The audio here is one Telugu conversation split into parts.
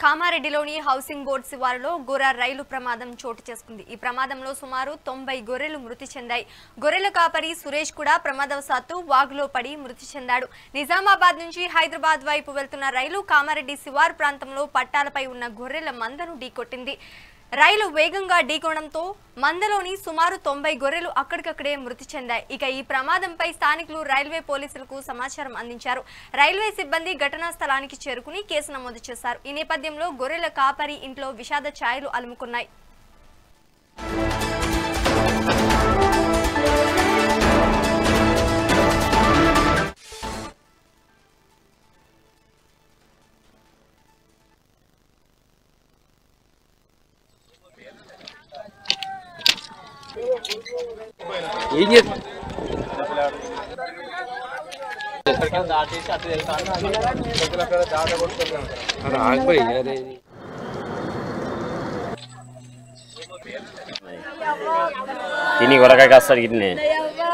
కామారెడ్డిలోని హౌసింగ్ బోర్డు శివారులో గొర్రె రైలు ప్రమాదం చోటు చేసుకుంది. ఈ ప్రమాదంలో సుమారు 90 గొర్రెలు మృతి చెందాయి. గొర్రెల కాపరి సురేష్ కూడా ప్రమాదవశాత్తు వాగులో పడి మృతి చెందాడు. నిజామాబాద్ నుంచి హైదరాబాద్ వైపు వెళ్తున్న రైలు కామారెడ్డి శివారు ప్రాంతంలో పట్టాలపై ఉన్న గొర్రెల మందను ఢీకొట్టింది. రైలు వేగంగా ఢీకొనడంతో మందలోని సుమారు 90 గొర్రెలు అక్కడికక్కడే మృతి చెందాయి. ఇక ఈ ప్రమాదంపై స్థానికులు రైల్వే పోలీసులకు సమాచారం అందించారు. రైల్వే సిబ్బంది ఘటనా స్థలానికి చేరుకుని కేసు నమోదు చేశారు. ఈ నేపథ్యంలో గొర్రెల కాపరి ఇంట్లో విషాద ఛాయలు అలుముకున్నాయి. తిని గొరకాయ కాస్తారు గిట్నే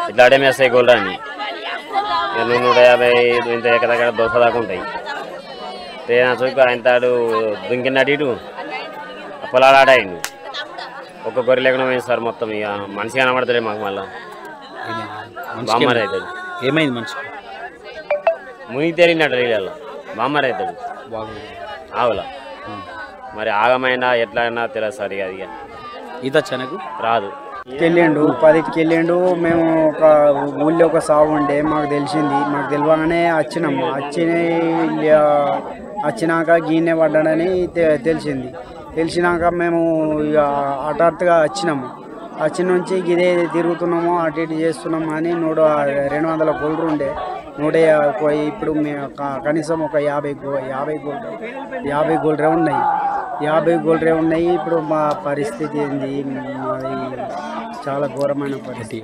ఇట్లా అడేమేస్తాయి గొర్రెని 150 ఇంత ఎక్కడ దోశ దాకా ఉంటాయి. తేనా చూపు ఆయన తాడు దుంకినాడు ఇటు పొలాడాడు. ఒక్క గొర్రె లేకుండా పోయింది సార్. మొత్తం ఇక మనిషి కనబడతాడే మాకు. మళ్ళీ బామ్మర్ అవుతాడు. ఏమైంది మనిషి? మునిగి తేలినట్టు నీళ్ళల్లో బామ్మర్ అవుతాడు ఆవుల. మరి ఆగమైనా ఎట్లా అయినా తెలియదు సార్. ఇక అది ఈత చెనకు రాదు. వెళ్ళిండు 10కి వెళ్ళిండు. మేము ఒక ఊళ్ళో ఒక సాగు ఉండే మాకు తెలిసింది. మాకు తెలియగానే వచ్చినాము. వచ్చినాక గీనే పడ్డాడని తెలిసింది. తెలిసినాక మేము ఇక హఠాత్తుగా వచ్చినాము. వచ్చి నుంచి గిదే తిరుగుతున్నాము, అటు ఇటు చేస్తున్నాము అని 200 గొర్రెలు ఉండే. ఇప్పుడు కనీసం ఒక 50 గొర్రె ఉన్నాయి. 50 గొర్రె ఉన్నాయి. ఇప్పుడు మా పరిస్థితి ఏంది? మాది చాలా ఘోరమైన పరిస్థితి.